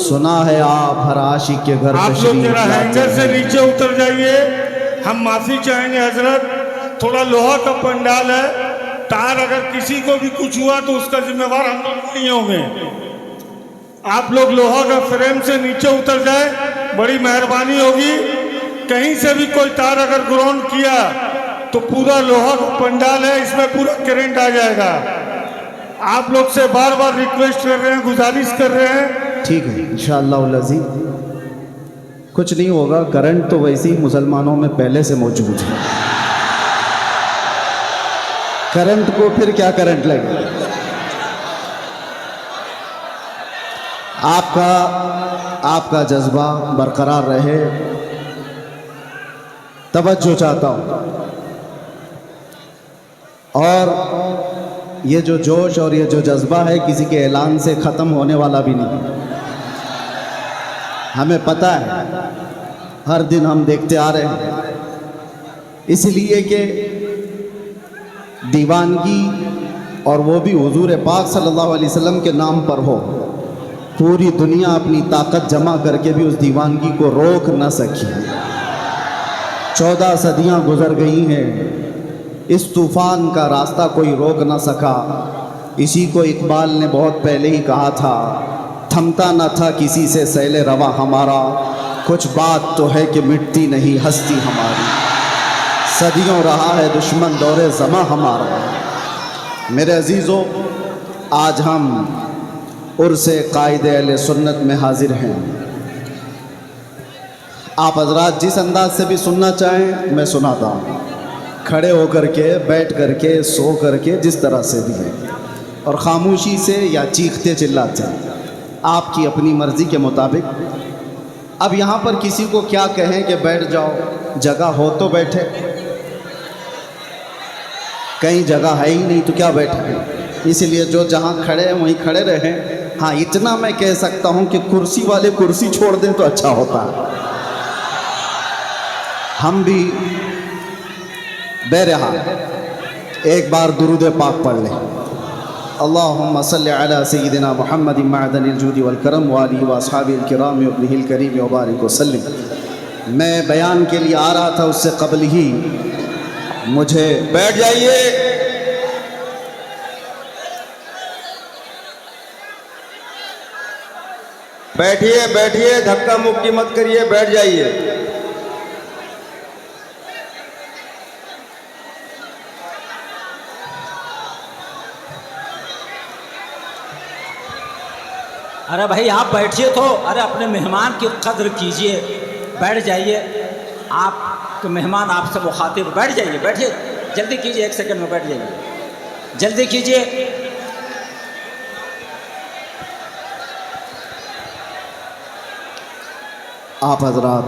सुना है आप हर आशिक के घर आप लोग तशरीफ जरा लाते हैंगर से हैं। नीचे उतर जाइए। हम माफी चाहेंगे हजरत, थोड़ा लोहा का पंडाल है, तार अगर किसी को भी कुछ हुआ तो उसका जिम्मेवार हम लोग नहीं होंगे। आप लोग लोहा का फ्रेम से नीचे उतर जाए, बड़ी मेहरबानी होगी। कहीं से भी कोई तार अगर ग्राउंड किया तो पूरा लोहा का पंडाल है, इसमें पूरा करंट आ जाएगा। आप लोग से बार बार रिक्वेस्ट कर रहे हैं, गुजारिश कर रहे हैं। ठीक है इंशाअल्लाह अज़ीज़, कुछ नहीं होगा। करंट तो वैसे ही मुसलमानों में पहले से मौजूद है, करंट को फिर क्या करंट लगे। आपका जज्बा बरकरार रहे, तवज्जो चाहता हूँ। और ये जो जोश और ये जो जज्बा है किसी के ऐलान से ख़त्म होने वाला भी नहीं। हमें पता है, हर दिन हम देखते आ रहे हैं, इसलिए कि दीवानगी और वो भी हुजूर पाक सल्लल्लाहु अलैहि वसल्लम के नाम पर हो, पूरी दुनिया अपनी ताकत जमा करके भी उस दीवानगी को रोक न सकी। 14 सदियां गुजर गई हैं, इस तूफ़ान का रास्ता कोई रोक न सका। इसी को इकबाल ने बहुत पहले ही कहा था, थमता न था किसी से सैले रवा हमारा, कुछ बात तो है कि मिटती नहीं हस्ती हमारी। सदियों रहा है दुश्मन दौरे ज़मा हमारा। मेरे अजीज़ों, आज हम उर्से कायदे अहले सुन्नत में हाजिर हैं। आप हजरात जिस अंदाज से भी सुनना चाहें मैं सुनाता हूँ, खड़े होकर के, बैठ करके, सो करके, जिस तरह से भी है, और ख़ामोशी से या चीखते चिल्लाते, आपकी अपनी मर्ज़ी के मुताबिक। अब यहाँ पर किसी को क्या कहें कि बैठ जाओ, जगह हो तो बैठे, कहीं जगह है ही नहीं तो क्या बैठे। इसलिए जो जहाँ खड़े हैं वहीं खड़े रहें। हाँ, इतना मैं कह सकता हूँ कि कुर्सी वाले कुर्सी छोड़ दें तो अच्छा होता है। हम भी बहरहाल एक बार दुरूद पाक पढ़ लें। अल्लाहुम्मा सल्लि अला सय्यिदिना मुहम्मदिन मअदनिल जूदि वल करम व आलिहि व अस्हाबिल किराम व इब्निहिल करीम व बारिक वसल्लिम। मैं बयान के लिए आ रहा था, उससे कबल ही मुझे बैठ जाइए। बैठिए बैठिए, धक्का मुक्की मत करिए, बैठ जाइए। अरे भाई आप बैठिए तो, अरे अपने मेहमान की कद्र कीजिए, बैठ जाइए। आपके मेहमान आपसे मुखातिब, बैठ जाइए, बैठिए, जल्दी कीजिए, 1 सेकंड में बैठ जाइए, जल्दी कीजिए। आप हजरात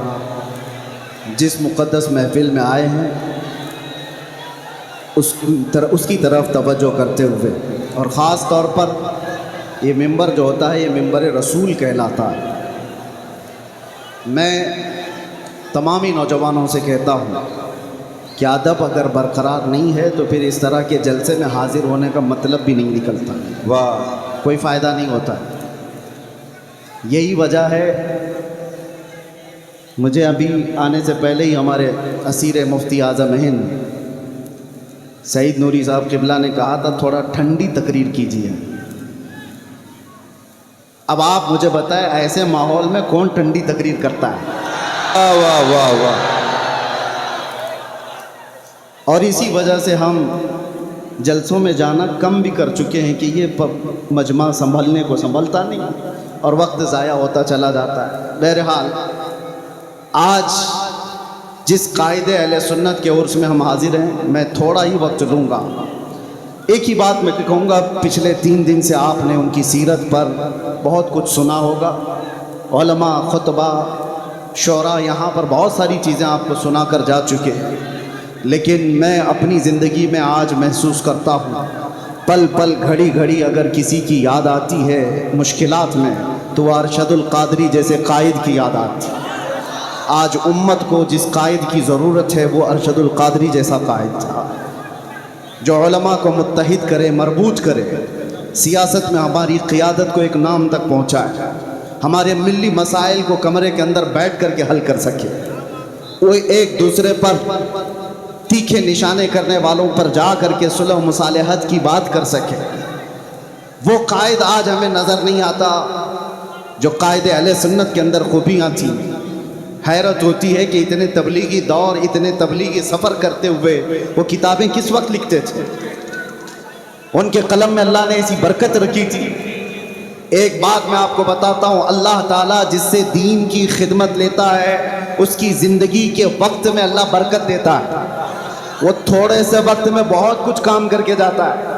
जिस मुक़द्दस महफिल में आए हैं उसकी तरफ तवज्जो करते हुए, और ख़ास तौर पर ये मिंबर जो होता है ये मिंबर रसूल कहलाता है। मैं तमामी नौजवानों से कहता हूँ कि अदब अगर बरकरार नहीं है तो फिर इस तरह के जलसे में हाजिर होने का मतलब भी नहीं निकलता। वाह, कोई फ़ायदा नहीं होता। यही वजह है, मुझे अभी आने से पहले ही हमारे असीर मुफ्ती आज़म हिंद सईद नूरी साहब क़िबला ने कहा था थोड़ा ठंडी तकरीर कीजिए। अब आप मुझे बताएं, ऐसे माहौल में कौन ठंडी तकरीर करता है? वाह वाह वाह वाह। और इसी वजह से हम जलसों में जाना कम भी कर चुके हैं कि ये मजमा संभलने को संभलता नहीं और वक्त ज़ाया होता चला जाता है। बहरहाल आज जिस कायदे अहले सुन्नत के उर्स में हम हाजिर हैं, मैं थोड़ा ही वक्त लूँगा। एक ही बात मैं कहूँगा, पिछले 3 दिन से आपने उनकी सीरत पर बहुत कुछ सुना होगा। उलमा, खुतबा, शोरा, यहाँ पर बहुत सारी चीज़ें आपको सुना कर जा चुके हैं, लेकिन मैं अपनी ज़िंदगी में आज महसूस करता हूँ, पल पल, घड़ी घड़ी अगर किसी की याद आती है मुश्किलात में, तो अरशदुल कादरी जैसे कायद की याद आती है। आज उम्मत को जिस कायद की ज़रूरत है वो अरशदुल कादरी जैसा कायद था, जो उलमा को मुत्तहिद करे, मरबूत करे, सियासत में हमारी क़ियादत को एक नाम तक पहुँचाए। ہمارے ملی مسائل کو کمرے کے اندر بیٹھ کر کے حل کر سکے، وہ ایک دوسرے پر تیکھے نشانے کرنے والوں پر جا کر کے صلح و مصالحت کی بات کر سکے، وہ قائد آج ہمیں نظر نہیں آتا جو قائد اہل سنت کے اندر خوبیاں تھیں۔ حیرت ہوتی ہے کہ اتنے تبلیغی دور، اتنے تبلیغی سفر کرتے ہوئے وہ کتابیں کس وقت لکھتے تھے؟ ان کے قلم میں اللہ نے ایسی برکت رکھی تھی۔ ایک بات میں آپ کو بتاتا ہوں، اللہ تعالیٰ جس سے دین کی خدمت لیتا ہے اس کی زندگی کے وقت میں اللہ برکت دیتا ہے۔ وہ تھوڑے سے وقت میں بہت کچھ کام کر کے جاتا ہے،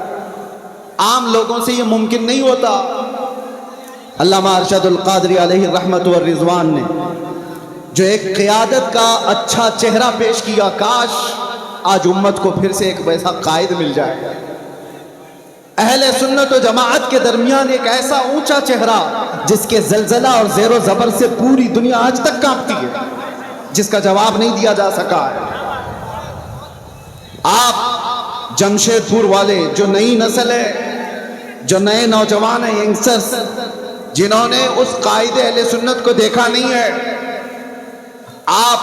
عام لوگوں سے یہ ممکن نہیں ہوتا۔ علامہ ارشد القادری علیہ رحمت والرضوان نے جو ایک قیادت کا اچھا چہرہ پیش کیا، کاش آج امت کو پھر سے ایک ویسا قائد مل جائے۔ اہل سنت و جماعت کے درمیان ایک ایسا اونچا چہرہ جس کے زلزلہ اور زیر و زبر سے پوری دنیا آج تک کانپتی ہے، جس کا جواب نہیں دیا جا سکا ہے۔ آپ جمشید پور والے جو نئی نسل ہے، جو نئے نوجوان ہیں، ینگسٹرز، جنہوں نے اس قائد اہل سنت کو دیکھا نہیں ہے، آپ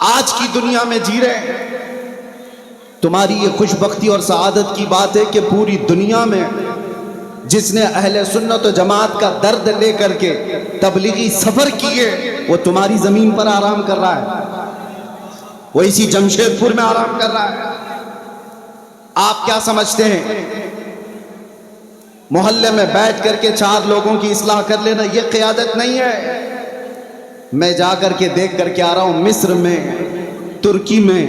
آج کی دنیا میں جی رہے ہیں۔ تمہاری یہ خوش بختی اور سعادت کی بات ہے کہ پوری دنیا میں جس نے اہل سنت و جماعت کا درد لے کر کے تبلیغی سفر کیے وہ تمہاری زمین پر آرام کر رہا ہے، وہ اسی جمشید پور میں آرام کر رہا ہے۔ آپ کیا سمجھتے ہیں محلے میں بیٹھ کر کے 4 لوگوں کی اصلاح کر لینا یہ قیادت نہیں ہے؟ میں جا کر کے دیکھ کر کے آ رہا ہوں، مصر میں، ترکی میں،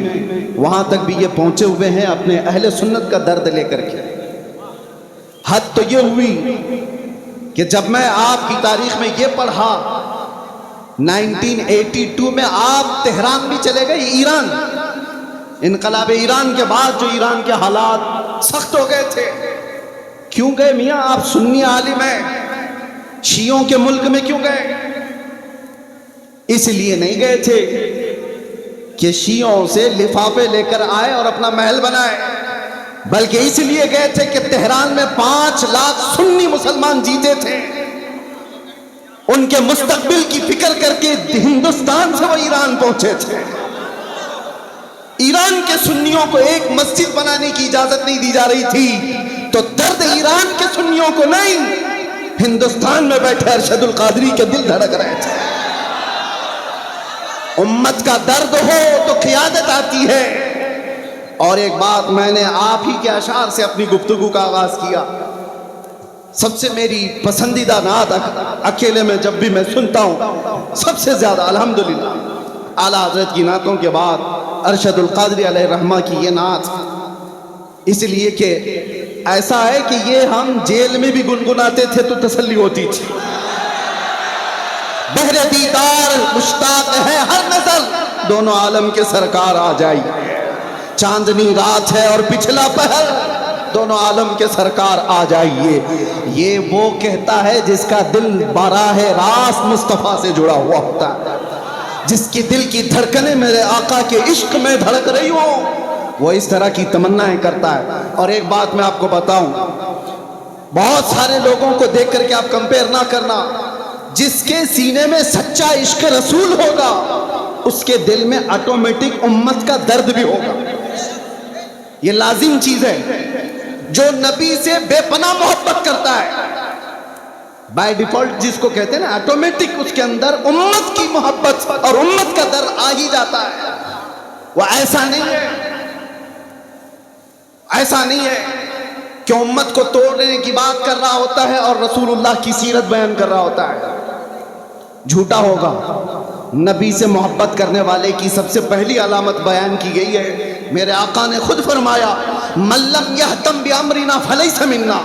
وہاں تک بھی یہ پہنچے ہوئے ہیں اپنے اہل سنت کا درد لے کر کے۔ حد تو یہ ہوئی کہ جب میں آپ کی تاریخ میں یہ پڑھا 1982 میں آپ تہران بھی چلے گئے، ایران، انقلاب ایران کے بعد جو ایران کے حالات سخت ہو گئے تھے۔ کیوں گئے میاں؟ آپ سنی عالم ہیں، شیعوں کے ملک میں کیوں گئے؟ اس لیے نہیں گئے تھے کہ شیعوں سے لفافے لے کر آئے اور اپنا محل بنائے، بلکہ اس لیے گئے تھے کہ تہران میں 5 لاکھ سنی مسلمان جیتے تھے، ان کے مستقبل کی فکر کر کے ہندوستان سے وہ ایران پہنچے تھے۔ ایران کے سنیوں کو ایک مسجد بنانے کی اجازت نہیں دی جا رہی تھی، تو درد ایران کے سنیوں کو نہیں، ہندوستان میں بیٹھے ارشد القادری کے دل دھڑک رہے تھے۔ امت کا درد ہو تو قیادت آتی ہے۔ اور ایک بات میں نے آپ ہی کے اشعار سے اپنی گفتگو کا آغاز کیا، سب سے میری پسندیدہ نعت اکیلے میں جب بھی میں سنتا ہوں سب سے زیادہ الحمدللہ اعلیٰ حضرت کی نعتوں کے بعد ارشد القادری علیہ رحمہ کی یہ نعت، اس لیے کہ ایسا ہے کہ یہ ہم جیل میں بھی گنگناتے تھے تو تسلی ہوتی تھی۔ بہر دیدار مشتاق ہے ہر نظر، دونوں عالم کے سرکار آ جائیے۔ چاندنی رات ہے اور پچھلا پہر، دونوں عالم کے سرکار آ جائیے۔ یہ وہ کہتا ہے جس کا دل براہ راست مصطفیٰ سے جڑا ہوا ہوتا ہے، جس کی دل کی دھڑکنیں میرے آقا کے عشق میں دھڑک رہی ہوں، وہ اس طرح کی تمنائیں کرتا ہے۔ اور ایک بات میں آپ کو بتاؤں، بہت سارے لوگوں کو دیکھ کر کے آپ کمپیئر نہ کرنا، جس کے سینے میں سچا عشق رسول ہوگا اس کے دل میں آٹومیٹک امت کا درد بھی ہوگا، یہ لازم چیز ہے۔ جو نبی سے بے پناہ محبت کرتا ہے بائی ڈیفالٹ جس کو کہتے ہیں نا آٹومیٹک، اس کے اندر امت کی محبت اور امت کا درد آ ہی جاتا ہے۔ وہ ایسا نہیں ہے، ایسا نہیں ہے کہ امت کو توڑنے کی بات کر رہا ہوتا ہے اور رسول اللہ کی سیرت بیان کر رہا ہوتا ہے، جھوٹا ہوگا۔ نبی سے محبت کرنے والے کی سب سے پہلی علامت بیان کی گئی ہے، میرے آقا نے خود فرمایا من لم یہتم بامرنا فلیس منا،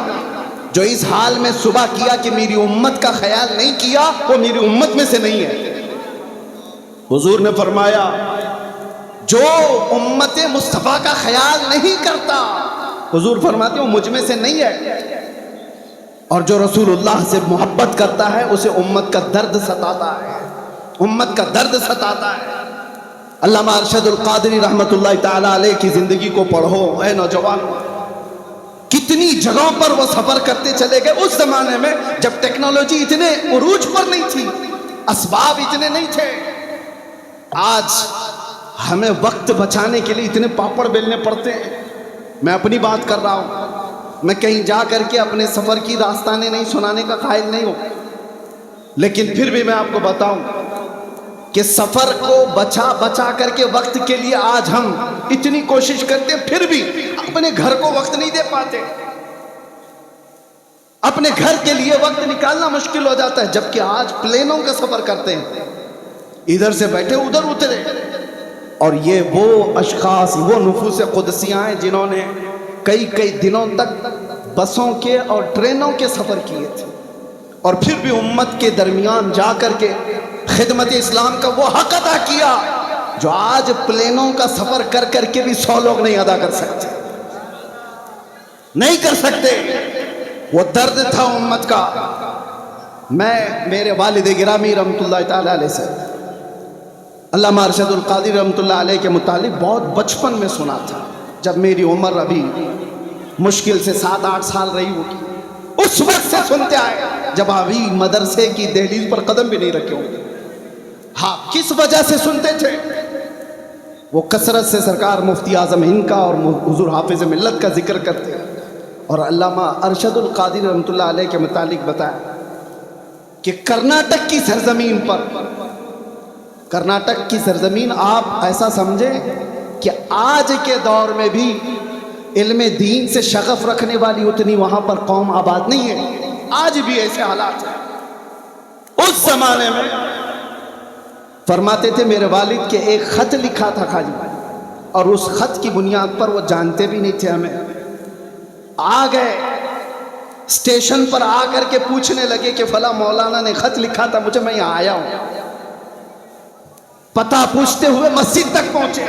جو اس حال میں صبح کیا کہ میری امت کا خیال نہیں کیا وہ میری امت میں سے نہیں ہے۔ حضور نے فرمایا جو امت مصطفیٰ کا خیال نہیں کرتا، حضور فرماتے ہو مجھ میں سے نہیں ہے، اور جو رسول اللہ سے محبت کرتا ہے اسے امت کا درد ستاتا ہے، امت کا درد ستاتا ہے۔ علامہ ارشد القادری رحمت اللہ تعالیٰ علیہ کی زندگی کو پڑھو اے نوجوان، कितनी जगहों पर वो सफर करते चले गए। उस जमाने में जब टेक्नोलॉजी इतने उरूज पर नहीं थी, असबाब इतने नहीं थे। आज हमें वक्त बचाने के लिए इतने पापड़ बेलने पड़ते हैं। मैं अपनी बात कर रहा हूं, मैं कहीं जा करके अपने सफर की दास्तानें नहीं सुनाने का कायल नहीं हूं, लेकिन फिर भी मैं आपको बताऊं कि सफर को बचा बचा करके वक्त के लिए आज हम इतनी कोशिश करते, फिर भी अपने घर को वक्त नहीं दे पाते। अपने घर के लिए वक्त निकालना मुश्किल हो जाता है। जबकि आज प्लेनों का सफर करते हैं, इधर से बैठे उधर उतरे। और ये वो अशखास, वो नुफूस कुदसियां हैं जिन्होंने कई कई दिनों तक बसों के और ट्रेनों के सफर किए थे, और फिर भी उम्मत के दरमियान जा करके खिदमत इस्लाम का वो हक अदा किया जो आज प्लेनों का सफर कर करके भी 100 लोग नहीं अदा कर सकते, नहीं कर सकते। वो दर्द था उम्मत का। मैं मेरे वालिद गिरामी रहमतुल्लाह ताला अलैह से अल्लामा अरशदुल क़ादिर रहमतुल्लाह अलैह के मुतालिक बहुत बचपन में सुना था, जब मेरी उम्र अभी मुश्किल से 7-8 साल रही होगी। उस वक्त से सुनते आए जब अभी मदरसे की दहलीज पर कदम भी नहीं रखे होंगे। हाँ, किस वजह से सुनते थे? वो कसरत से सरकार मुफ्ती आज़म हिंद का और हुजूर हाफिज़ मिल्लत का जिक्र करते हैं। और अल्लामा अरशदुल क़ादिर रहमतुल्लाह अलैह के मुतालिक बताया कि कर्नाटक की सरजमीन पर, कर्नाटक की सरजमीन आप ऐसा समझें कि आज के दौर में भी इल्म दीन से शगफ रखने वाली उतनी वहां पर कौम आबाद नहीं है। आज भी ऐसे हालात हैं। उस जमाने में फरमाते थे मेरे वालिद के एक खत लिखा था खाली, और उस खत की बुनियाद पर वो जानते भी नहीं थे हमें। आ गए स्टेशन पर आकर के पूछने लगे कि फला मौलाना ने खत लिखा था मुझे, मैं यहाँ आया हूं। पता पूछते हुए मस्जिद तक पहुंचे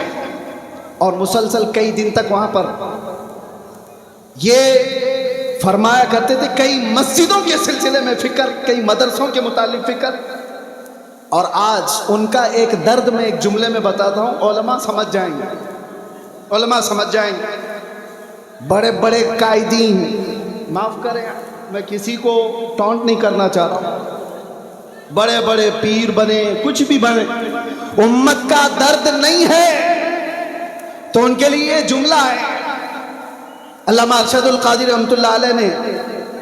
और मुसलसल कई दिन तक वहां पर ये फरमाया करते थे, कई मस्जिदों के सिलसिले में फिक्र, कई मदरसों के मुतालिक फिक्र। और आज उनका एक दर्द में एक जुमले में बताता हूं, उलमा समझ जाएंगे, उलमा समझ जाएंगे। बड़े बड़े कायदीन, माफ करें मैं किसी को टॉन्ट नहीं करना चाह रहा हूं, बड़े बड़े पीर बने, कुछ भी बने, उम्मत का दर्द नहीं है तो उनके लिए ये जुमला है। अल्लामा अरशदुल क़ादिर रहमतुल्लाह अलैह ने,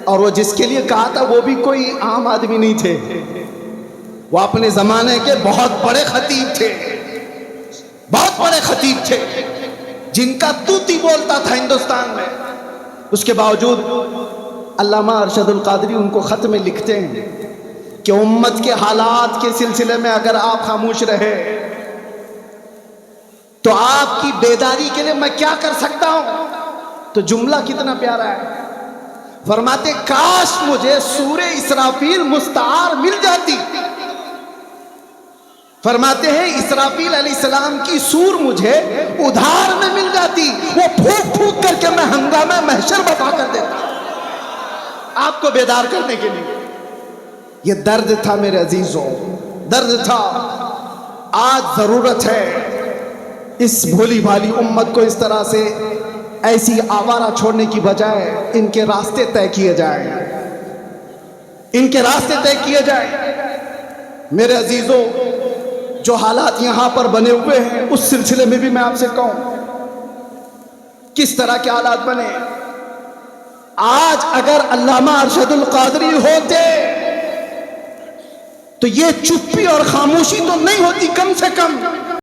और वो जिसके लिए कहा था वो भी कोई आम आदमी नहीं थे, वो अपने जमाने के बहुत बड़े खतीब थे, बहुत बड़े खतीब थे जिनका तूती बोलता था हिंदुस्तान में। उसके बावजूद अल्लामा अरशदुल क़ादिरी उनको खत में लिखते हैं कि उम्मत के हालात के सिलसिले में अगर आप खामोश रहे तो आपकी बेदारी के लिए मैं क्या कर सकता हूं। तो जुमला कितना प्यारा है, फरमाते काश मुझे सूरे इसराफील मुस्तार मिल जाती। फरमाते हैं इसराफील अलैहिस्सलाम की सूर मुझे उधार में मिल जाती, वो फूंक फूंक करके मैं हंगामा महशर बता कर देता आपको बेदार करने के लिए। ये दर्द था मेरे अजीजों, दर्द था। आज जरूरत है इस भोली भाली उम्मत को इस तरह से ऐसी आवारा छोड़ने की बजाय इनके रास्ते तय किए जाए, इनके रास्ते तय किए जाए। मेरे अजीजों, जो हालात यहां पर बने हुए हैं उस सिलसिले में भी मैं आपसे कहूं किस तरह के हालात बने। आज अगर अल्लामा अरशदुल क़ादिरी होते तो ये चुप्पी और खामोशी तो नहीं होती, कम से कम